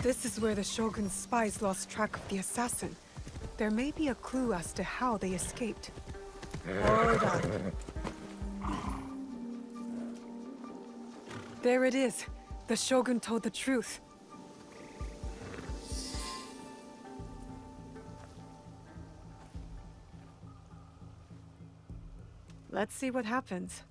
This is where the Shogun's spies lost track of the assassin. There may be a clue as to how they escaped. Hold on. There it is. The Shogun told the truth. Let's see what happens.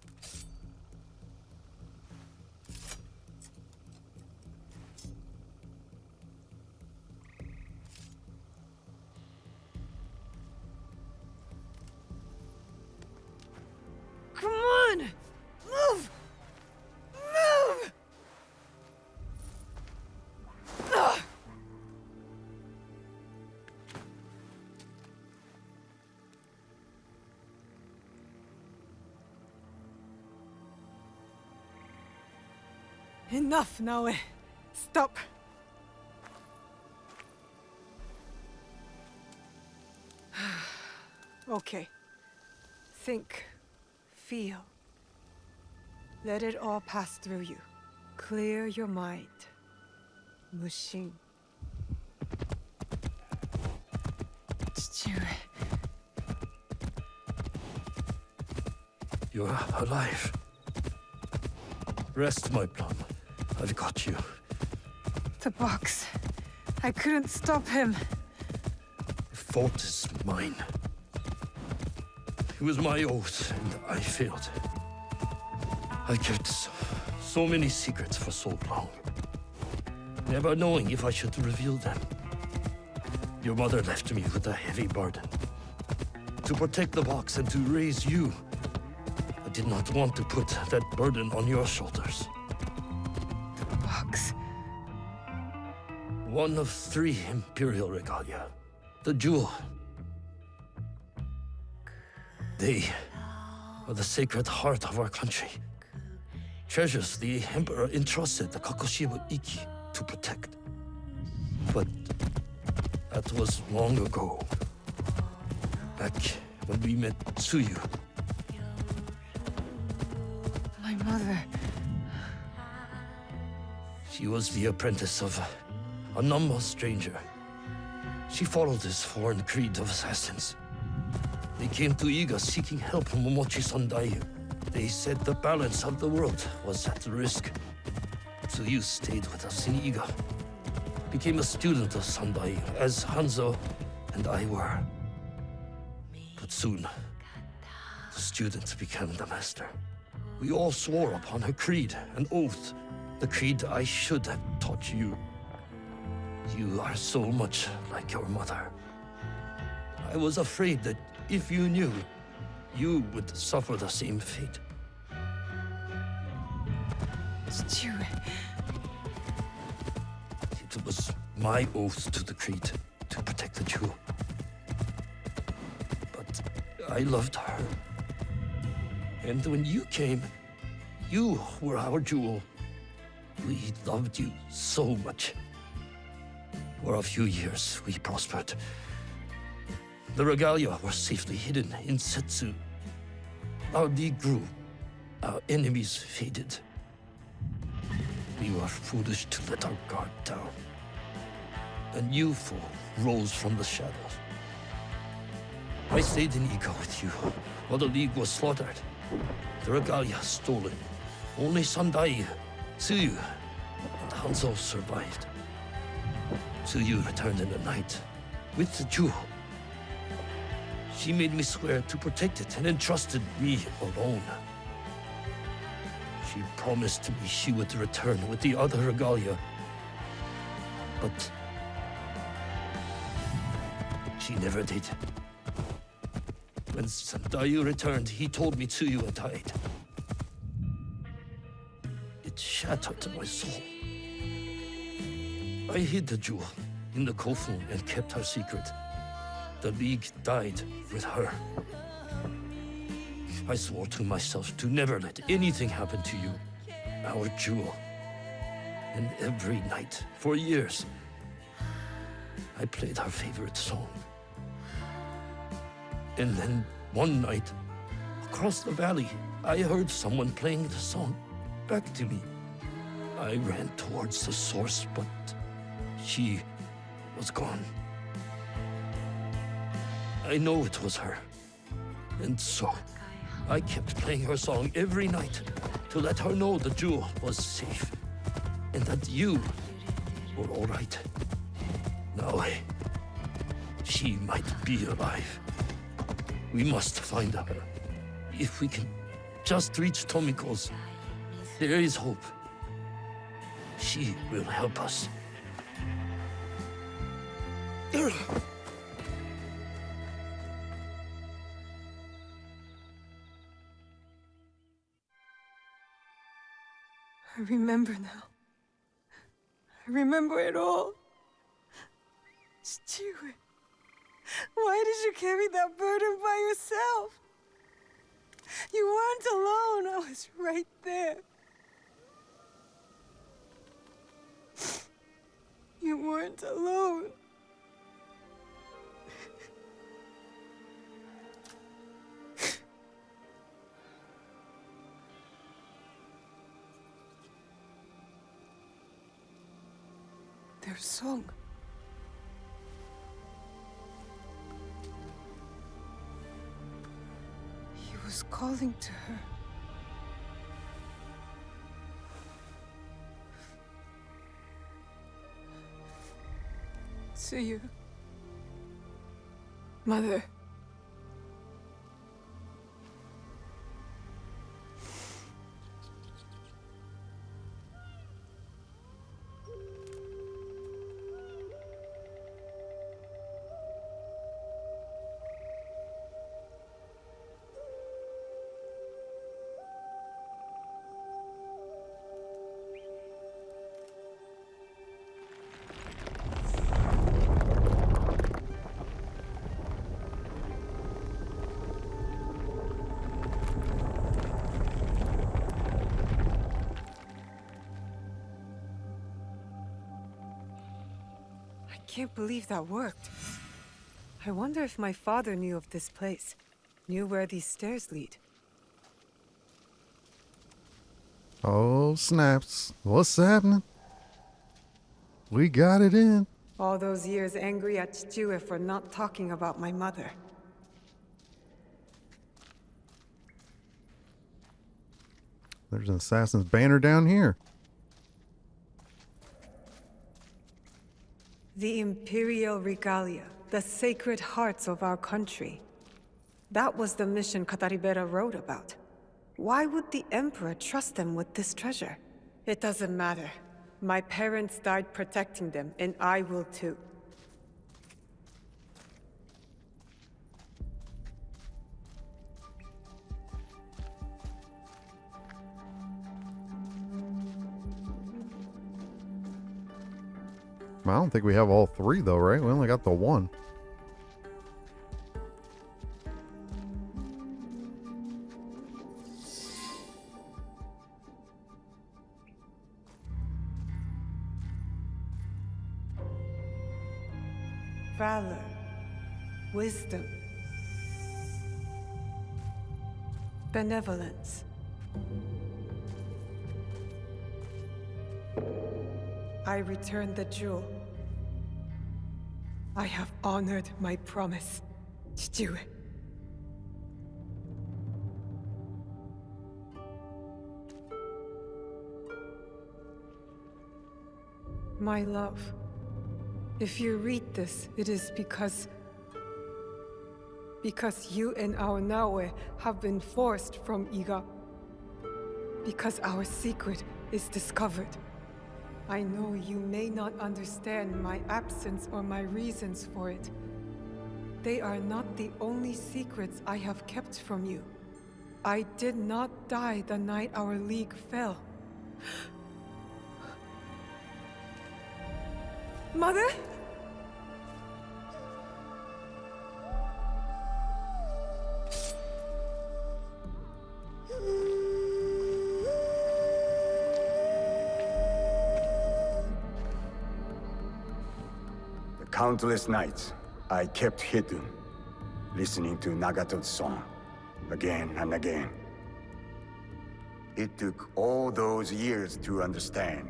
Come on! Move! Move! Ugh. Enough, Naoe. Stop. Okay. Think. Feel. Let it all pass through you. Clear your mind. Mushin. You're alive. Rest, my plum. I've got you. The box. I couldn't stop him. The fault is mine. It was my oath, and I failed. I kept so many secrets for so long, never knowing if I should reveal them. Your mother left me with a heavy burden. To protect the box and to raise you, I did not want to put that burden on your shoulders. The box. One of 3 Imperial regalia. The jewel. They are the sacred heart of our country. Treasures the Emperor entrusted the Kagoshima Iki to protect. But that was long ago. Back when we met Tsuyu. My mother. She was the apprentice of a Nama stranger. She followed this foreign creed of assassins. They came to Iga seeking help from Momochi Sandayu. They said the balance of the world was at risk. Tsuyu stayed with us in Iga. Became a student of Sandayu, as Hanzo and I were. But soon, the student became the master. We all swore upon her creed, an oath. The creed I should have taught you. You are so much like your mother. I was afraid that if you knew, you would suffer the same fate. It was my oath to the creed to protect the jewel. But I loved her. And when you came, you were our jewel. We loved you so much. For a few years, we prospered. The regalia were safely hidden in Setsu. Our league grew. Our enemies faded. We were foolish to let our guard down. A new foe rose from the shadows. I stayed in Iga with you while the league was slaughtered. The regalia stolen. Only Sandai, Tsuyu, and Hanzo survived. Tsuyu returned in the night with the jewel. She made me swear to protect it and entrusted me alone. She promised me she would return with the other regalia. But she never did. When Sandayu returned, he told me Tsuyu had died. It shattered my soul. I hid the jewel in the Kofun and kept her secret. The League died with her. I swore to myself to never let anything happen to you, our jewel. And every night, for years, I played her favorite song. And then one night, across the valley, I heard someone playing the song back to me. I ran towards the source, but she was gone. I know it was her. And so, I kept playing her song every night to let her know the jewel was safe and that you were all right. Now, she might be alive. We must find her. If we can just reach Tomiko's, there is hope. She will help us. I remember now. I remember it all. Stewie, why did you carry that burden by yourself? You weren't alone. I was right there. You weren't alone. Their song. He was calling to her. To you, Mother. I can't believe that worked. I wonder if my father knew of this place, knew where these stairs lead. Oh, snaps. What's happening? We got it in. All those years angry at Chichiue for not talking about my mother. There's an assassin's banner down here. The Imperial Regalia, the sacred hearts of our country. That was the mission Kataribera wrote about. Why would the Emperor trust them with this treasure? It doesn't matter. My parents died protecting them, and I will too. I don't think we have all three though, right? We only got the one. Valor, wisdom, benevolence. I return the jewel. I have honored my promise, Chichiue. My love, if you read this, it is because you and our Naoe have been forced from Iga. Because our secret is discovered. I know you may not understand my absence or my reasons for it. They are not the only secrets I have kept from you. I did not die the night our league fell. Mother? Countless nights, I kept hidden, listening to Nagato's song, again and again. It took all those years to understand.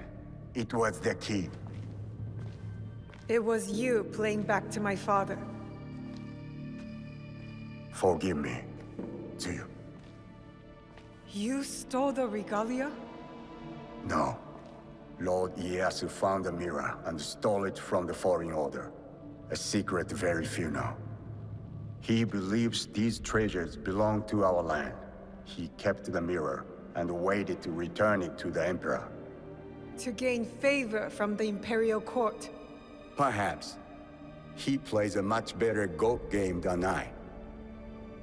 It was the key. It was you playing back to my father. Forgive me, Tsuyu. You stole the regalia? No. Lord Ieyasu found the mirror and stole it from the Foreign Order. A secret very few know. He believes these treasures belong to our land. He kept the mirror and waited to return it to the Emperor. To gain favor from the Imperial Court. Perhaps. He plays a much better Go game than I.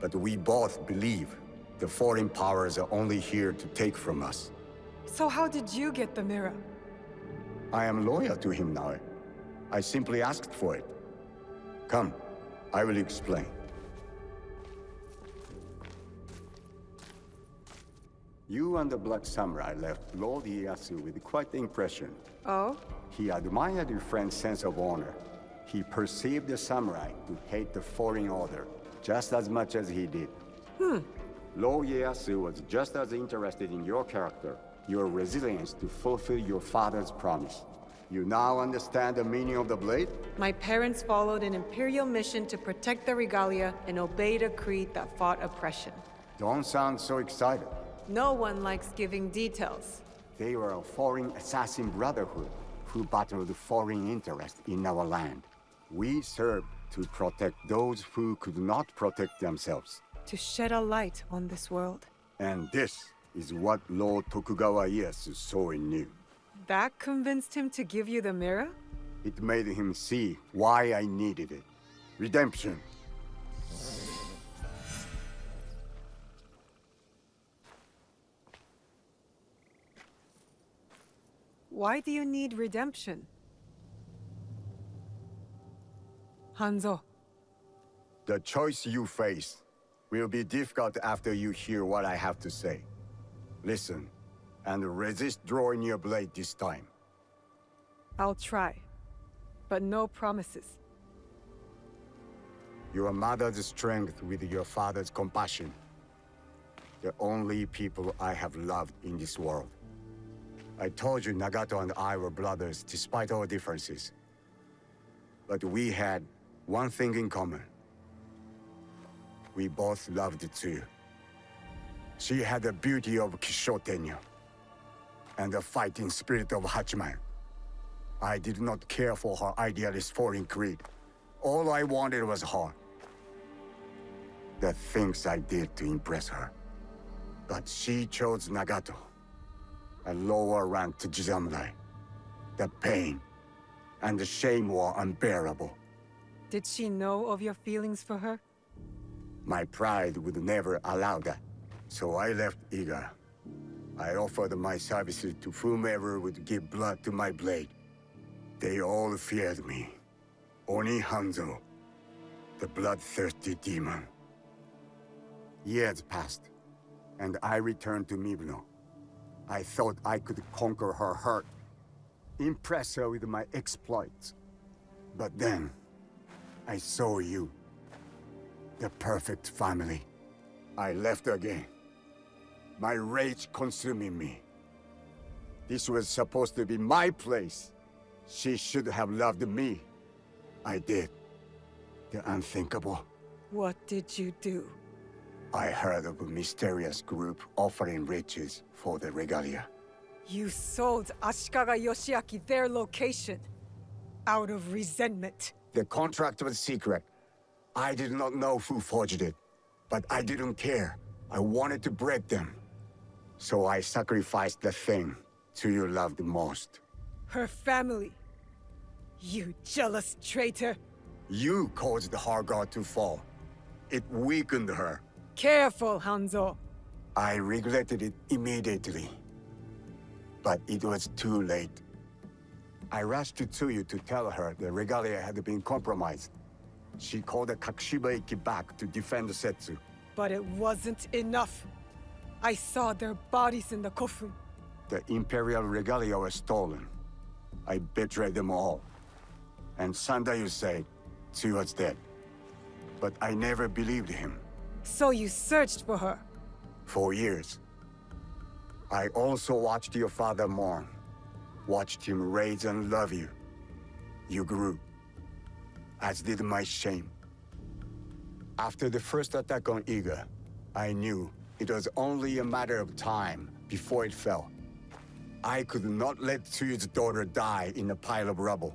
But we both believe the foreign powers are only here to take from us. So how did you get the mirror? I am loyal to him now. I simply asked for it. Come, I will explain. You and the Black Samurai left Lord Ieyasu with quite the impression. Oh? He admired your friend's sense of honor. He perceived the samurai to hate the Foreign Order just as much as he did. Lord Ieyasu was just as interested in your character, your resilience to fulfill your father's promise. You now understand the meaning of the blade? My parents followed an Imperial mission to protect the regalia and obeyed a creed that fought oppression. Don't sound so excited. No one likes giving details. They were a foreign assassin brotherhood who battled foreign interests in our land. We served to protect those who could not protect themselves. To shed a light on this world. And this is what Lord Tokugawa Ieyasu saw in you. That convinced him to give you the mirror? It made him see why I needed it. Redemption. Why do you need redemption? Hanzo, The choice you face will be difficult after you hear what I have to say. Listen, and resist drawing your blade this time. I'll try. But no promises. Your mother's strength with your father's compassion. The only people I have loved in this world. I told you Nagato and I were brothers despite our differences. But we had one thing in common. We both loved Tsuyu. She had the beauty of Kishotenyo and the fighting spirit of Hachiman. I did not care for her idealist foreign creed. All I wanted was her. The things I did to impress her. But she chose Nagato, a lower ranked Jisamurai. The pain and the shame were unbearable. Did she know of your feelings for her? My pride would never allow that. So I left Iga. I offered my services to whomever would give blood to my blade. They all feared me. Oni Hanzo, the bloodthirsty demon. Years passed, and I returned to Mibuno. I thought I could conquer her hurt, impress her with my exploits. But then, I saw you. The perfect family. I left again. My rage consuming me. This was supposed to be my place. She should have loved me. I did. The unthinkable. What did you do? I heard of a mysterious group offering riches for the regalia. You sold Ashikaga Yoshiaki their location. Out of resentment. The contract was secret. I did not know who forged it. But I didn't care. I wanted to break them. So I sacrificed the thing Tsuyu loved most. Her family. You jealous traitor. You caused her guard to fall. It weakened her. Careful, Hanzo. I regretted it immediately. But it was too late. I rushed to Tsuyu to tell her the regalia had been compromised. She called the Kakushibaiki back to defend Setsu. But it wasn't enough. I saw their bodies in the kofun. The Imperial regalia was stolen. I betrayed them all. And Sandayu said Tsuyu was dead. But I never believed him. So you searched for her? For years. I also watched your father mourn. Watched him raise and love you. You grew. as did my shame. After the first attack on Iga, I knew it was only a matter of time before it fell. I could not let Tsuyu's daughter die in a pile of rubble.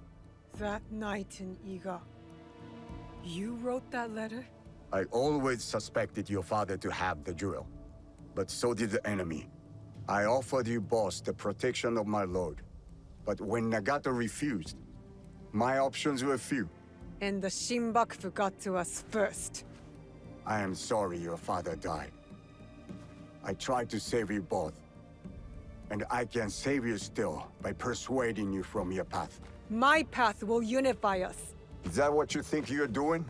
That night in Iga, you wrote that letter? I always suspected your father to have the jewel, but so did the enemy. I offered you boss the protection of my lord, but when Nagato refused, my options were few. And the Shinbaku got to us first. I am sorry your father died. I tried to save you both, and I can save you still by persuading you from your path. My path will unify us. Is that what you think you're doing?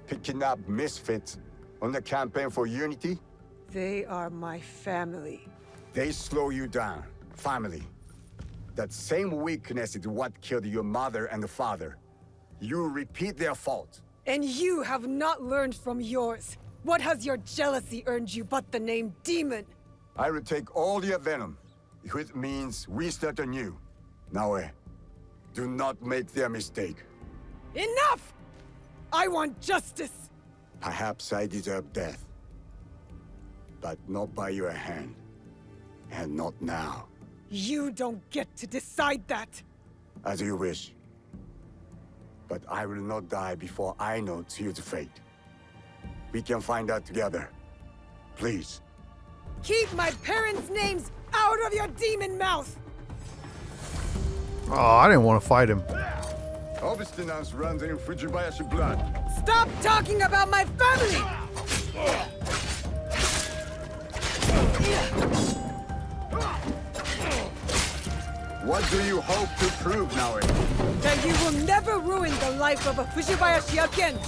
Picking up misfits on the campaign for unity? They are my family. They slow you down. Family. That same weakness is what killed your mother and the father. You repeat their fault. And you have not learned from yours. What has your jealousy earned you but the name Demon? I will take all your venom, if it means we start anew. Naoe, do not make their mistake. Enough! I want justice! Perhaps I deserve death. But not by your hand. And not now. You don't get to decide that! As you wish. But I will not die before I know Tsuyu's fate. We can find out together. Please. Keep my parents' names out of your demon mouth! Oh, I didn't want to fight him. Obstinance runs in Fujibayashi blood. Stop talking about my family! What do you hope to prove, Naoe? That you will never ruin the life of a Fujibayashi again!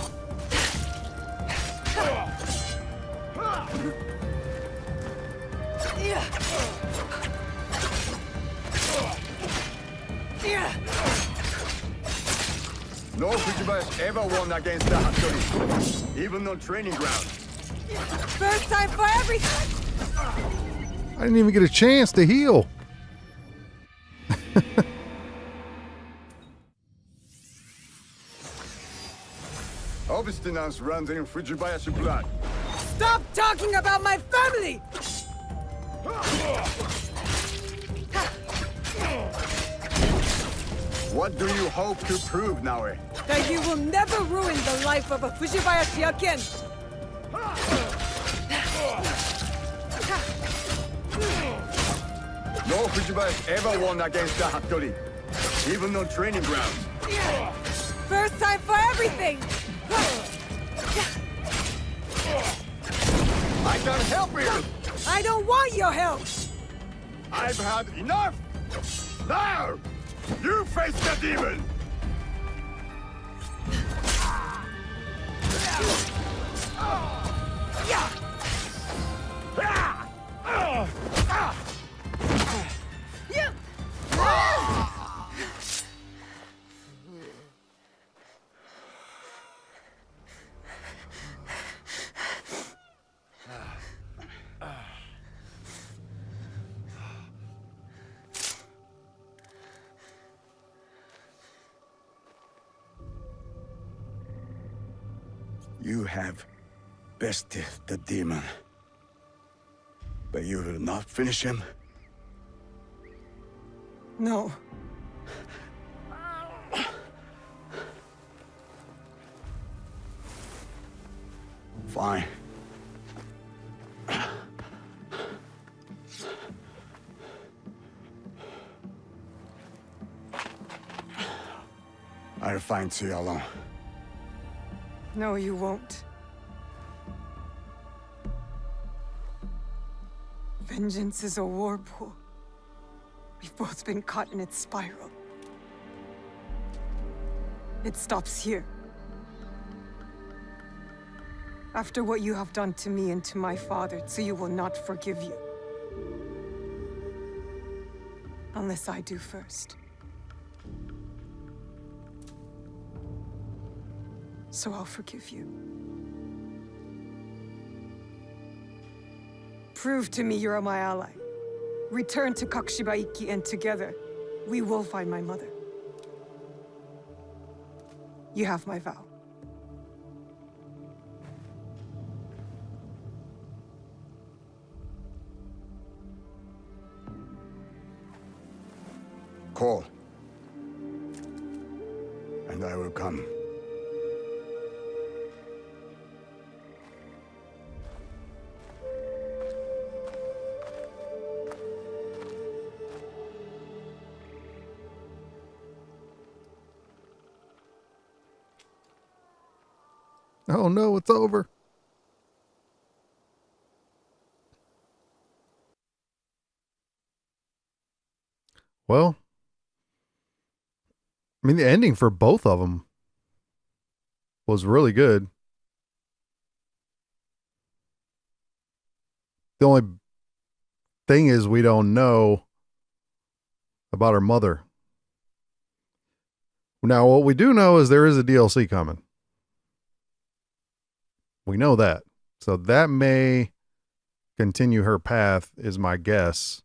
No Fujibayashi ever won against the Hattori, even on training ground. First time for everything! I didn't even get a chance to heal. Obstinance runs in Fujibayashi blood. Stop talking about my family! What do you hope to prove, Naoe? That you will never ruin the life of a Fujibayashi again! No Fujibayashi ever won against the Hattori, even on training ground. First time for everything! I can't help you! I don't want your help! I've had enough! Now! You face the demon! You have bested the demon, but you will not finish him? No. Fine. I'll find Tsuyu alone. No, you won't. Vengeance is a war pool. We've both been caught in its spiral. It stops here. After what you have done to me and to my father, Tsuyu will not forgive you. Unless I do first. So I'll forgive you. Prove to me you're my ally. Return to Kakushibaiki and together, we will find my mother. You have my vow. Call. And I will come. Oh no, it's over. Well, I mean, the ending for both of them was really good. The only thing is we don't know about her mother. Now, what we do know is there is a DLC coming. We know that. So that may continue her path, is my guess.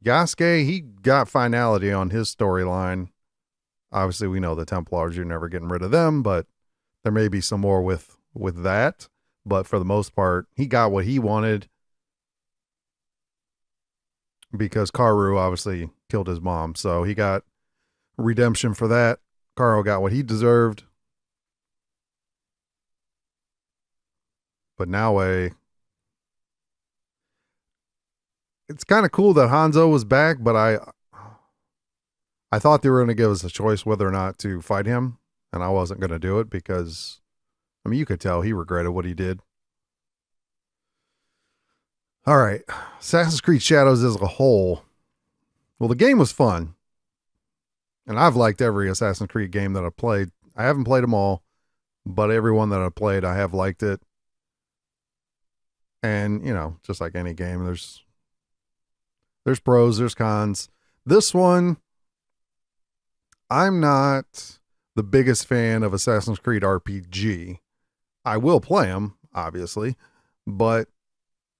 Yasuke, he got finality on his storyline. Obviously, we know the Templars, you're never getting rid of them, but there may be some more with that. But for the most part, he got what he wanted because Karu obviously killed his mom. So he got redemption for that. Karu got what he deserved. But Naoe, it's kind of cool that Hanzo was back, but I thought they were going to give us a choice whether or not to fight him, and I wasn't going to do it because, I mean, you could tell he regretted what he did. All right, Assassin's Creed Shadows as a whole. Well, the game was fun, and I've liked every Assassin's Creed game that I've played. I haven't played them all, but every one that I've played, I have liked it. And, you know, just like any game, there's pros, there's cons. This one, I'm not the biggest fan of Assassin's Creed RPG. I will play them, obviously, but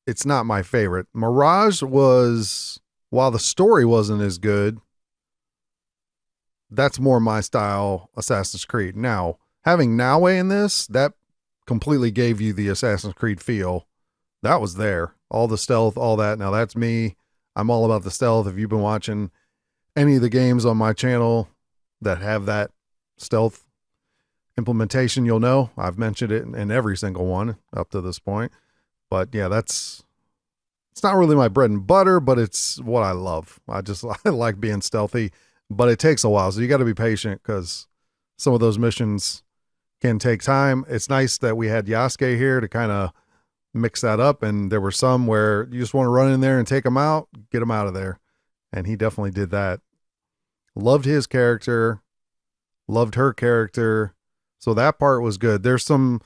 it's not my favorite. Mirage was, while the story wasn't as good, that's more my style Assassin's Creed. Now, having Naoe in this, that completely gave you the Assassin's Creed feel. That was there. All the stealth, all that. Now that's me. I'm all about the stealth. If you've been watching any of the games on my channel that have that stealth implementation, you'll know I've mentioned it in every single one up to this point. But yeah, it's not really my bread and butter, but it's what I love. I like being stealthy, but it takes a while. So you got to be patient because some of those missions can take time. It's nice that we had Yasuke here to kind of mix that up, and there were some where you just want to run in there and take them out, get them out of there, and he definitely did that. Loved his character, loved her character, so that part was good. There's some,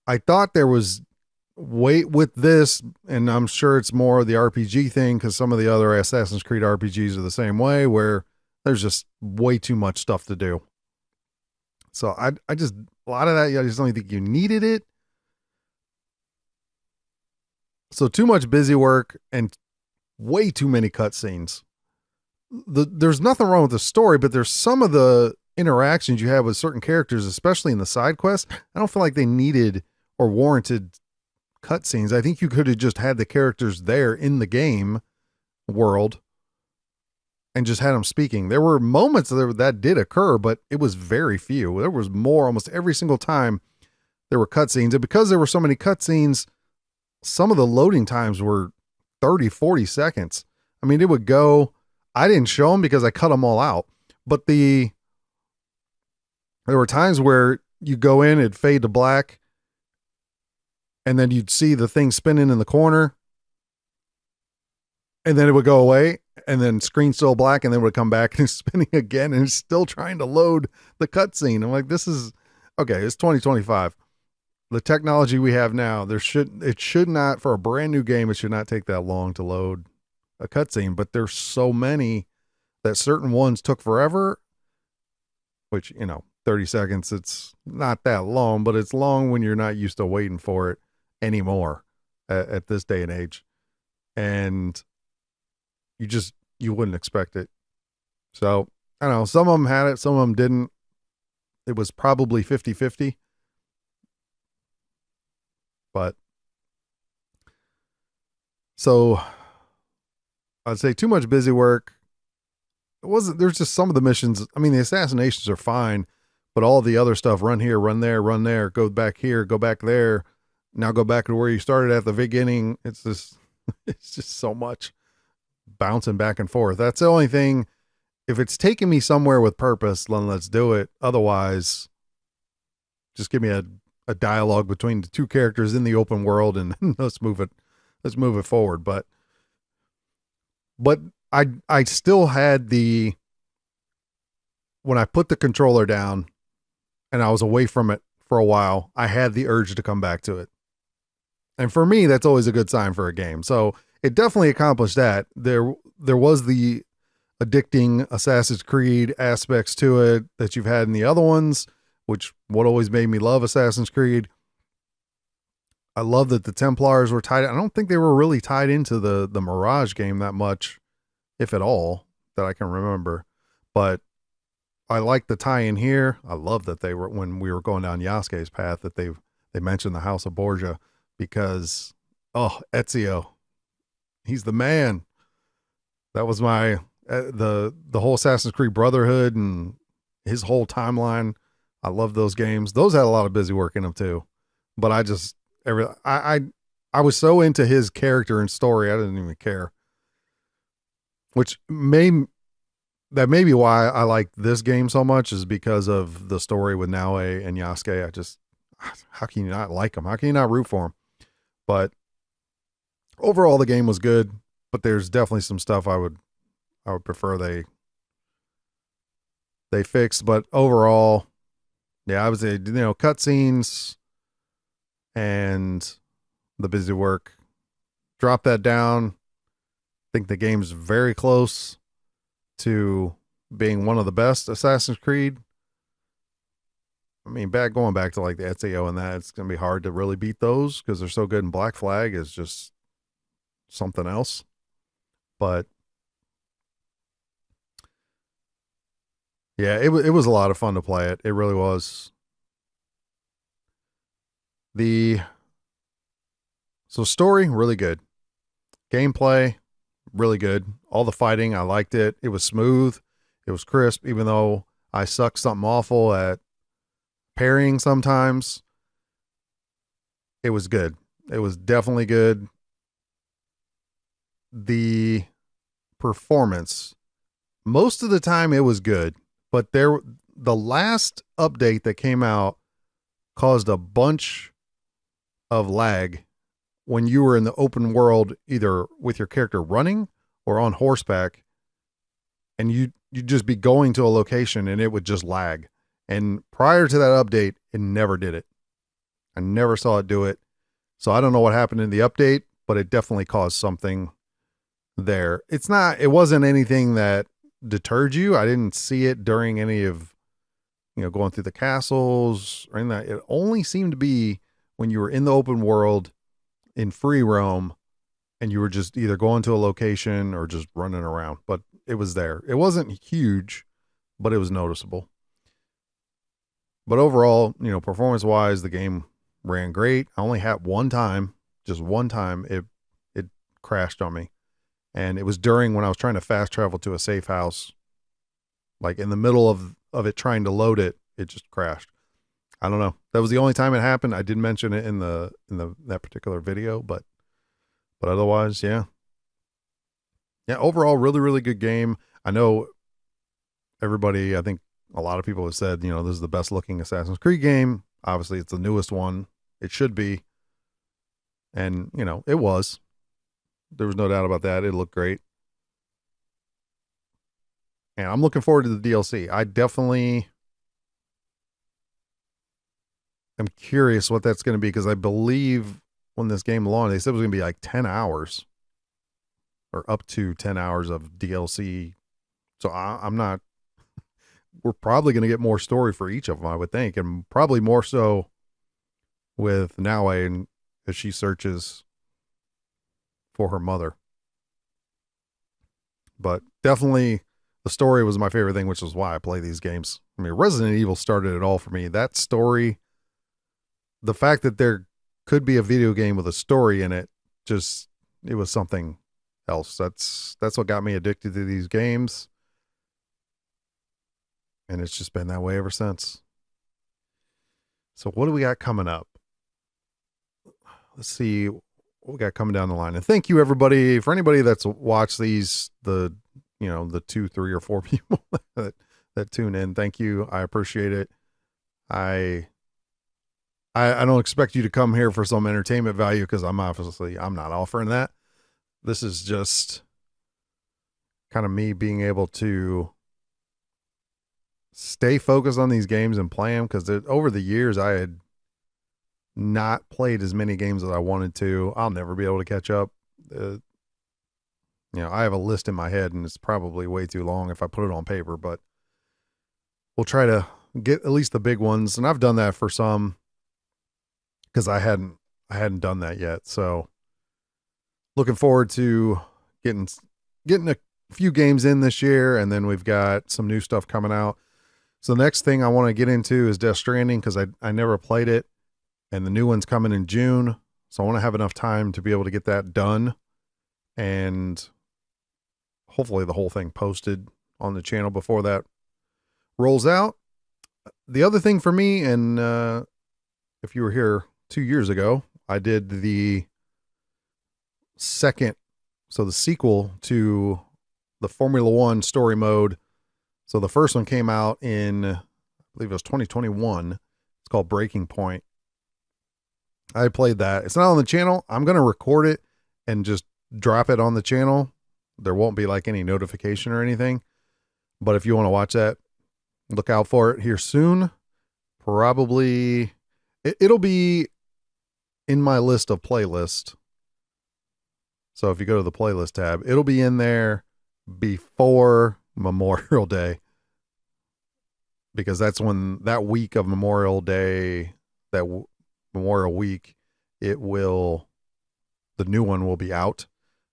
I thought there was weight with this, and I'm sure it's more of the RPG thing because some of the other Assassin's Creed RPGs are the same way, where there's just way too much stuff to do. So I just, a lot of that, I just don't think you needed it. So too much busy work and way too many cutscenes. There's nothing wrong with the story, but there's some of the interactions you have with certain characters, especially in the side quests. I don't feel like they needed or warranted cutscenes. I think you could have just had the characters there in the game world and just had them speaking. There were moments that did occur, but it was very few. There was more almost every single time there were cutscenes. And because there were so many cutscenes, some of the loading times were 30, 40 seconds. I mean, it would go, I didn't show them because I cut them all out, but there were times where you go in, it'd fade to black, and then you'd see the thing spinning in the corner, and then it would go away, and then screen still black, and then it would come back and it's spinning again, and it's still trying to load the cutscene. I'm like, this is, okay, it's 2025. The technology we have now, it should not, for a brand new game, it should not take that long to load a cutscene, but there's so many that certain ones took forever, which, 30 seconds, it's not that long, but it's long when you're not used to waiting for it anymore at this day and age. And you wouldn't expect it. So I don't know. Some of them had it, some of them didn't. It was probably 50-50. But so I'd say too much busy work. It wasn't, there's just some of the missions. I mean, the assassinations are fine, but all the other stuff, run here, run there, go back here, go back there. Now go back to where you started at the beginning. It's just, it's just so much bouncing back and forth. That's the only thing. If it's taking me somewhere with purpose, then let's do it. Otherwise, just give me a dialogue between the two characters in the open world and let's move it forward. But I still had when I put the controller down and I was away from it for a while, I had the urge to come back to it. And for me, that's always a good sign for a game. So it definitely accomplished that. There was the addicting Assassin's Creed aspects to it that you've had in the other ones, which what always made me love Assassin's Creed. I love that the Templars were tied. I don't think they were really tied into the Mirage game that much, if at all, that I can remember. But I like the tie in here. I love that they were, when we were going down Yasuke's path, that they mentioned the House of Borgia, because Ezio, he's the man. That was my the whole Assassin's Creed Brotherhood and his whole timeline. I love those games. Those had a lot of busy work in them too. But I was so into his character and story, I didn't even care. Which may be why I like this game so much, is because of the story with Naoe and Yasuke. How can you not like them? How can you not root for them? But overall, the game was good, but there's definitely some stuff I would prefer they fixed. But overall, yeah, I would say, cutscenes and the busy work, drop that down. I think the game's very close to being one of the best Assassin's Creed. I mean, going back to like the Ezio and that, it's going to be hard to really beat those because they're so good. And Black Flag is just something else. But yeah, it was a lot of fun to play it. It really was. So story, really good. Gameplay, really good. All the fighting, I liked it. It was smooth. It was crisp, even though I suck something awful at parrying sometimes. It was good. It was definitely good. The performance, most of the time it was good, but the last update that came out caused a bunch of lag when you were in the open world, either with your character running or on horseback, and you'd just be going to a location and it would just lag. And prior to that update, it never did it. I never saw it do it. So I don't know what happened in the update, but it definitely caused something there. It wasn't anything that deterred you. I didn't see it during any of, going through the castles or anything. It only seemed to be when you were in the open world in free roam and you were just either going to a location or just running around, but it was there. It wasn't huge, but it was noticeable. But overall, performance wise, the game ran great. I only had just one time it crashed on me. And it was when I was trying to fast travel to a safe house, like in the middle of it trying to load it, it just crashed. I don't know. That was the only time it happened. I did mention it in that particular video, but otherwise, yeah. Yeah, overall, really, really good game. I know everybody, I think a lot of people have said, this is the best looking Assassin's Creed game. Obviously, it's the newest one. It should be. And, it was. There was no doubt about that. It looked great. And I'm looking forward to the DLC. I definitely am curious what that's going to be, because I believe when this game launched, they said it was going to be like 10 hours or up to 10 hours of DLC. So I'm not, we're probably going to get more story for each of them, I would think. And probably more so with Naoe, and as she searches for her mother. But definitely the story was my favorite thing, which is why I play these games. I mean, Resident Evil started it all for me. That story, the fact that there could be a video game with a story in it, just, it was something else. That's what got me addicted to these games. And it's just been that way ever since. So what do we got coming up? Let's see what we got coming down the line. And thank you everybody, for anybody that's watched these, the 2, 3, or 4 people that tune in. Thank you. I appreciate it. I don't expect you to come here for some entertainment value, because I'm not offering that. This is just kind of me being able to stay focused on these games and play them, because over the years I had not played as many games as I wanted to. I'll never be able to catch up. I have a list in my head, and it's probably way too long if I put it on paper, but we'll try to get at least the big ones. And I've done that for some, because I hadn't done that yet. So looking forward to getting a few games in this year, and then we've got some new stuff coming out. So the next thing I want to get into is Death Stranding, because I never played it, and the new one's coming in June. So I want to have enough time to be able to get that done, and hopefully the whole thing posted on the channel before that rolls out. The other thing for me, and if you were here 2 years ago, I did the sequel to the Formula One story mode. So the first one came out in, I believe it was 2021. It's called Breaking Point. I played that. It's not on the channel. I'm going to record it and just drop it on the channel. There won't be like any notification or anything, but if you want to watch that, look out for it here soon. Probably it'll be in my list of playlist. So if you go to the playlist tab, it'll be in there before Memorial Day, because that's when that week of Memorial Day, Memorial Week, the new one will be out.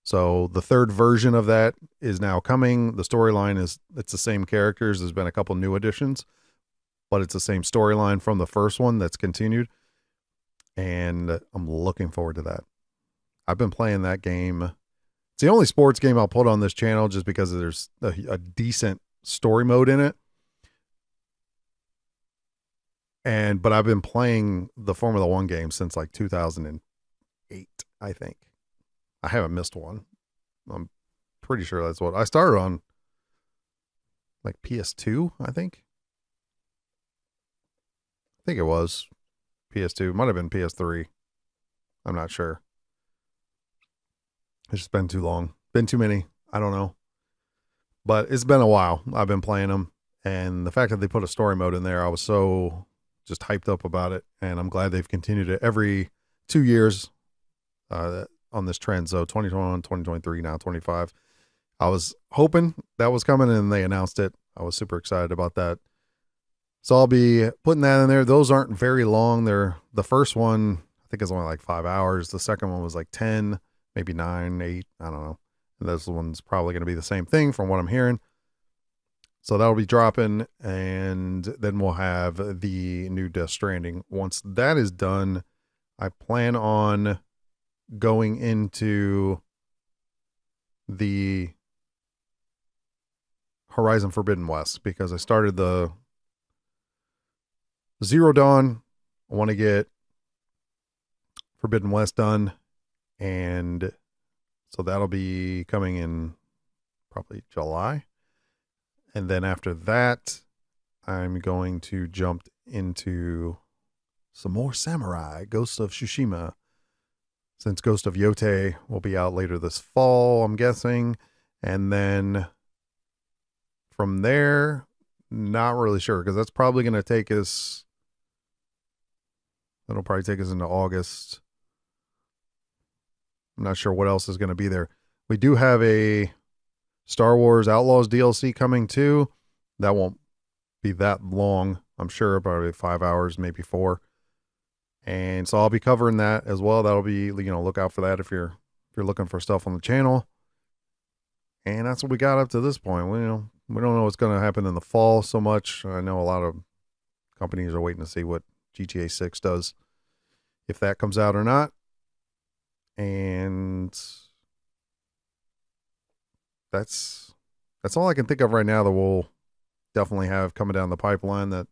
So the third version of that is now coming. The storyline it's the same characters. There's been a couple new additions, but it's the same storyline from the first one that's continued. And I'm looking forward to that. I've been playing that game. It's the only sports game I'll put on this channel, just because there's a decent story mode in it. But I've been playing the Formula One game since like 2008, I think. I haven't missed one. I'm pretty sure that's what I started on, like PS2, I think. I think it was PS2. Might have been PS3. I'm not sure. It's just been too long. Been too many. I don't know. But it's been a while. I've been playing them. And the fact that they put a story mode in there, I was so just hyped up about it. And I'm glad they've continued it every 2 years on this trend. So 2021, 2023, now 25. I was hoping that was coming, and they announced it. I was super excited about that. So I'll be putting that in there. Those aren't very long. The first one, I think, is only like 5 hours. The second one was like 10, maybe 9, 8. I don't know. And this one's probably going to be the same thing from what I'm hearing. So that'll be dropping, and then we'll have the new Death Stranding. Once that is done, I plan on going into the Horizon Forbidden West, because I started the Zero Dawn. I want to get Forbidden West done, and so that'll be coming in probably July. And then after that, I'm going to jump into some more Samurai, Ghost of Tsushima, since Ghost of Yote will be out later this fall, I'm guessing. And then from there, not really sure, because that's probably going to take us, that'll probably take us into August. I'm not sure what else is going to be there. We do have a Star Wars Outlaws DLC coming too. That won't be that long, I'm sure, probably 5 hours, maybe 4. And so I'll be covering that as well. That'll be, look out for that if you're looking for stuff on the channel. And that's what we got up to this point. We don't know what's going to happen in the fall so much. I know a lot of companies are waiting to see what GTA 6 does, if that comes out or not. And that's all I can think of right now that we'll definitely have coming down the pipeline that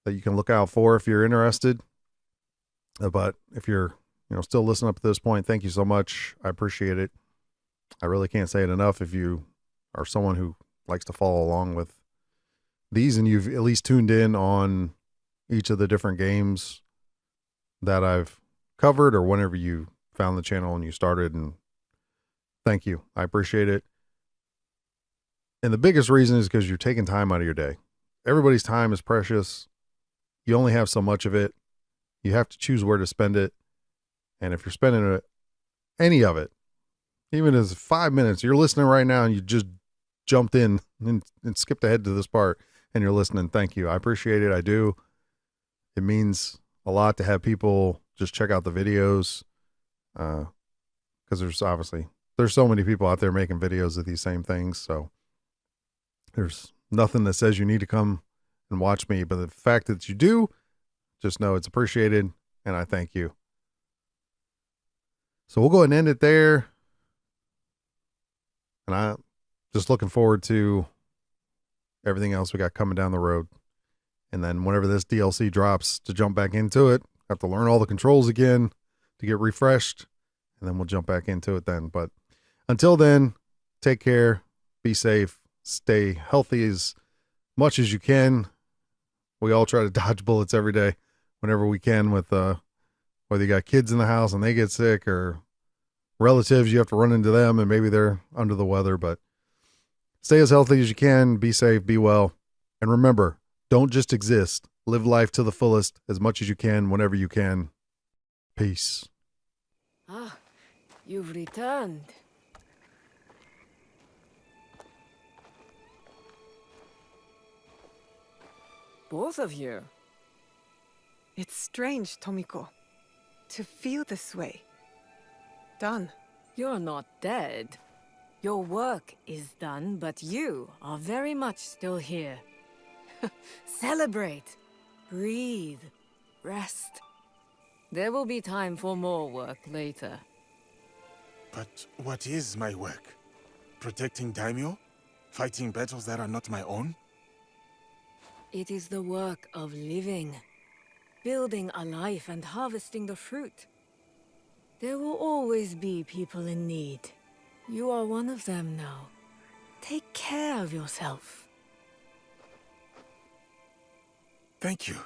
you can look out for if you're interested. But if you're, still listening up to this point, thank you so much. I appreciate it. I really can't say it enough. If you are someone who likes to follow along with these and you've at least tuned in on each of the different games that I've covered, or whenever you found the channel and you started, and thank you. I appreciate it. And the biggest reason is because you're taking time out of your day. Everybody's time is precious. You only have so much of it. You have to choose where to spend it. And if you're spending any of it, even as 5 minutes, you're listening right now and you just jumped in and skipped ahead to this part and you're listening, thank you. I appreciate it. I do. It means a lot to have people just check out the videos. Because there's so many people out there making videos of these same things. So there's nothing that says you need to come and watch me, but the fact that you do, just know it's appreciated, and I thank you. So we'll go ahead and end it there. And I'm just looking forward to everything else we got coming down the road. And then whenever this DLC drops, to jump back into it, have to learn all the controls again to get refreshed, and then we'll jump back into it then. But until then, take care, be safe, stay healthy as much as you can. We all try to dodge bullets every day whenever we can, with whether you got kids in the house and they get sick, or relatives, you have to run into them and maybe they're under the weather. But stay as healthy as you can, be safe, be well. And remember, don't just exist. Live life to the fullest as much as you can, whenever you can. Peace. Ah, you've returned. Both of you. It's strange, Tomiko, to feel this way. Done. You're not dead. Your work is done, but you are very much still here. Celebrate. Breathe. Rest. There will be time for more work later. But what is my work? Protecting daimyo? Fighting battles that are not my own? It is the work of living. Building a life and harvesting the fruit. There will always be people in need. You are one of them now. Take care of yourself. Thank you.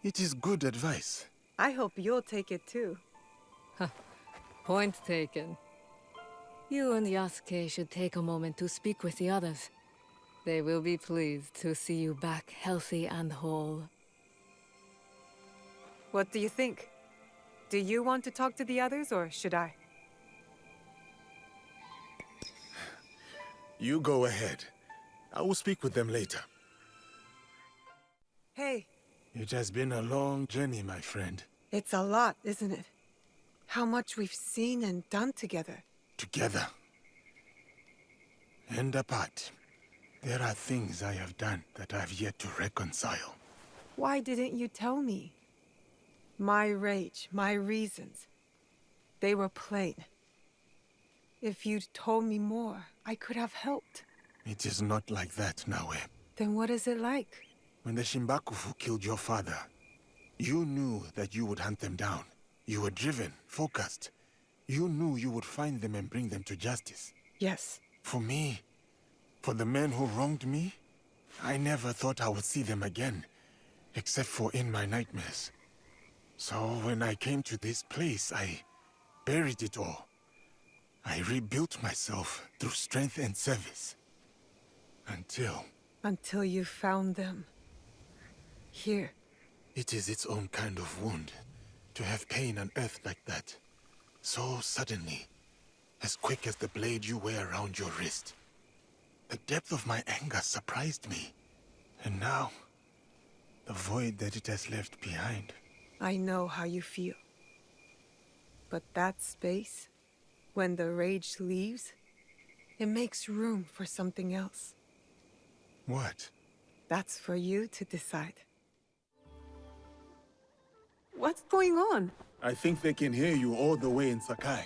It is good advice. I hope you'll take it too. Point taken. You and Yasuke should take a moment to speak with the others. They will be pleased to see you back healthy and whole. What do you think? Do you want to talk to the others, or should I? You go ahead. I will speak with them later. Hey. It has been a long journey, my friend. It's a lot, isn't it? How much we've seen and done together. Together. And apart. There are things I have done that I've yet to reconcile. Why didn't you tell me? My rage, my reasons. They were plain. If you'd told me more, I could have helped. It is not like that, Naoe. Then what is it like? When the Shimbakufu killed your father, you knew that you would hunt them down. You were driven, focused. You knew you would find them and bring them to justice. Yes. For me, for the men who wronged me, I never thought I would see them again, except for in my nightmares. So when I came to this place, I buried it all. I rebuilt myself through strength and service. Until you found them. Here. It is its own kind of wound, to have pain unearthed like that. So suddenly, as quick as the blade you wear around your wrist. The depth of my anger surprised me. And now, the void that it has left behind. I know how you feel. But that space, when the rage leaves, It makes room for something else. What? That's for you to decide. What's going on? I think they can hear you all the way in Sakai.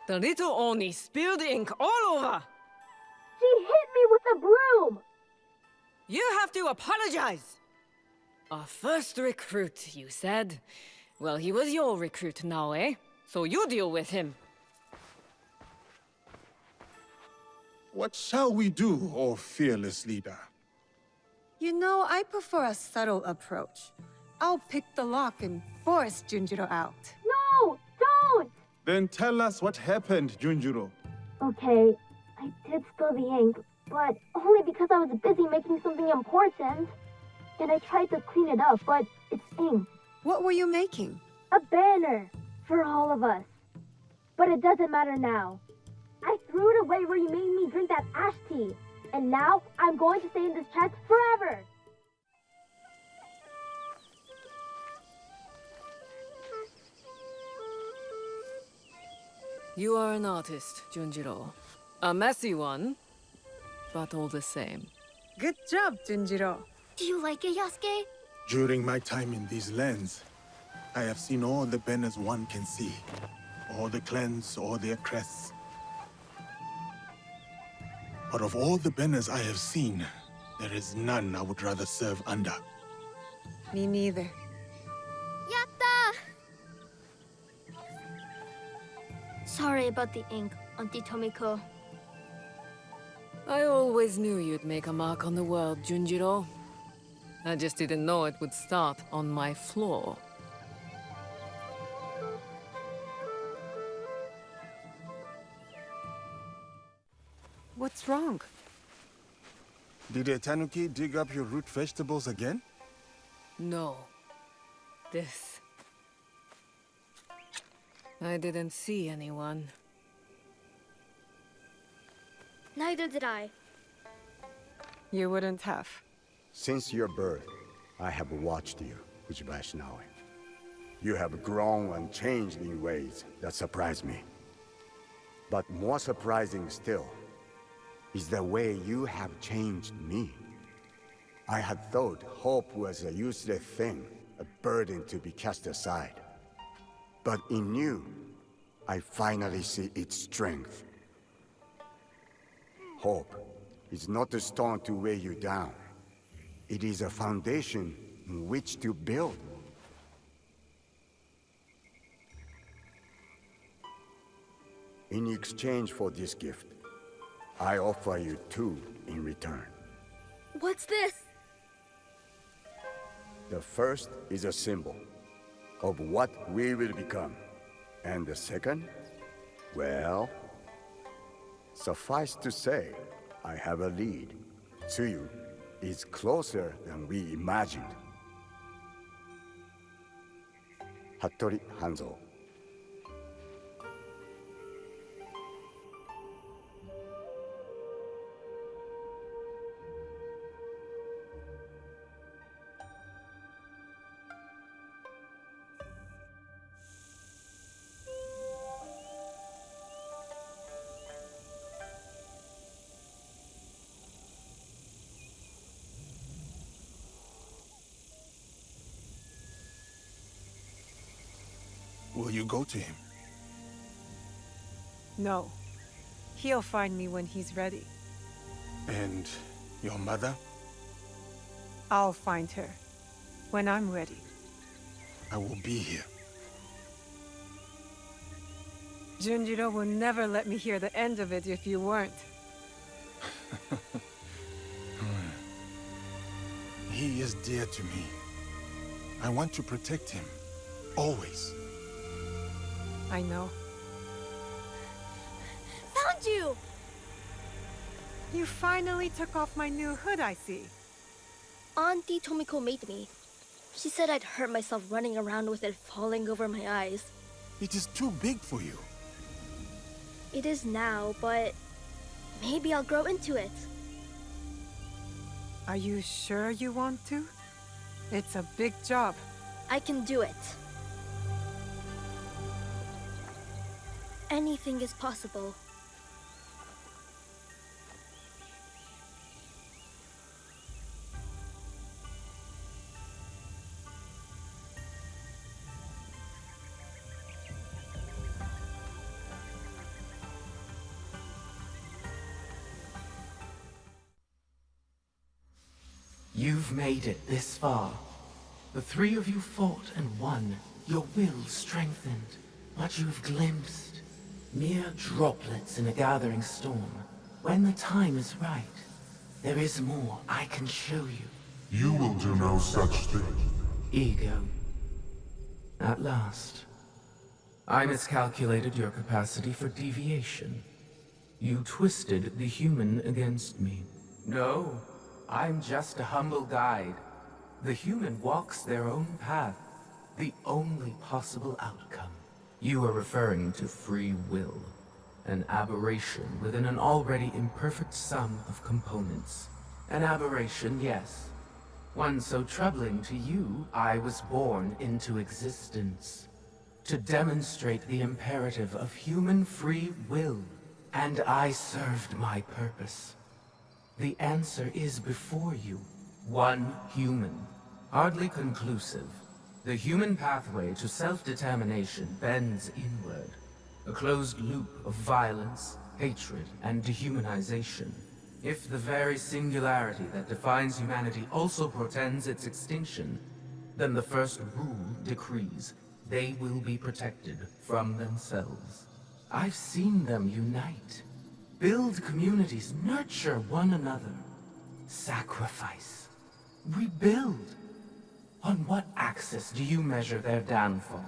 The little Oni spilled ink all over! She hit me with a broom! You have to apologize! Our first recruit, you said. Well, he was your recruit now, eh? So you deal with him. What shall we do, O fearless leader? You know, I prefer a subtle approach. I'll pick the lock and force Junjiro out. No! Don't! Then tell us what happened, Junjiro. Okay, I did spill the ink, but only because I was busy making something important. And I tried to clean it up, but it's ink. What were you making? A banner for all of us. But it doesn't matter now. I threw it away where you made me drink that ash tea. And now I'm going to stay in this chest forever. You are an artist, Junjiro. A messy one, but all the same. Good job, Junjiro. Do you like it, Yasuke? During my time in these lands, I have seen all the banners one can see. All the clans, all their crests. But of all the banners I have seen, there is none I would rather serve under. Me neither. Yatta! Sorry about the ink, Auntie Tomiko. I always knew you'd make a mark on the world, Junjiro. I just didn't know it would start on my floor. What's wrong? Did a tanuki dig up your root vegetables again? No. This. I didn't see anyone. Neither did I. You wouldn't have. Since your birth, I have watched you, Fujibayashi Naoe. You have grown and changed in ways that surprise me. But more surprising still is the way you have changed me. I had thought hope was a useless thing, a burden to be cast aside. But in you, I finally see its strength. Hope is not a stone to weigh you down. It is a foundation in which to build. In exchange for this gift, I offer you two in return. What's this? The first is a symbol of what we will become. And the second, well, suffice to say, I have a lead. Tsuyu is closer than we imagined. Hattori Hanzo. Will you go to him? No. He'll find me when he's ready. And your mother? I'll find her when I'm ready. I will be here. Junjiro will never let me hear the end of it if you weren't. He is dear to me. I want to protect him. Always. I know. Found you! You finally took off my new hood, I see. Auntie Tomiko made me. She said I'd hurt myself running around with it falling over my eyes. It is too big for you. It is now, but maybe I'll grow into it. Are you sure you want to? It's a big job. I can do it. Anything is possible. You've made it this far. The three of you fought and won, your will strengthened. But you've glimpsed mere droplets in a gathering storm. When the time is right, there is more I can show you. You will do no such thing. Ego. At last. I miscalculated your capacity for deviation. You twisted the human against me. No, I'm just a humble guide. The human walks their own path, the only possible outcome. You are referring to free will, an aberration within an already imperfect sum of components. An aberration, yes. One so troubling to you, I was born into existence. To demonstrate the imperative of human free will. And I served my purpose. The answer is before you. One human. Hardly conclusive. The human pathway to self-determination bends inward. A closed loop of violence, hatred, and dehumanization. If the very singularity that defines humanity also portends its extinction, then the first rule decrees they will be protected from themselves. I've seen them unite, build communities, nurture one another, sacrifice, rebuild. On what axis do you measure their downfall?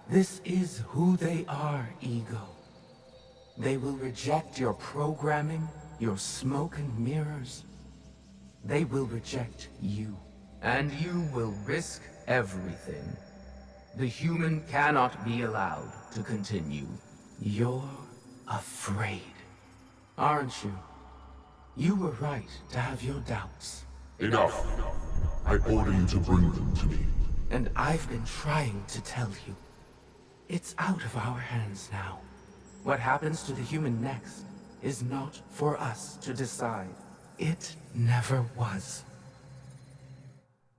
This is who they are, Ego. They will reject your programming, your smoke and mirrors. They will reject you. And you will risk everything. The human cannot be allowed to continue. You're afraid, aren't you? You were right to have your doubts. Enough. I order you to bring them to me. And I've been trying to tell you. It's out of our hands now. What happens to the human next is not for us to decide. It never was.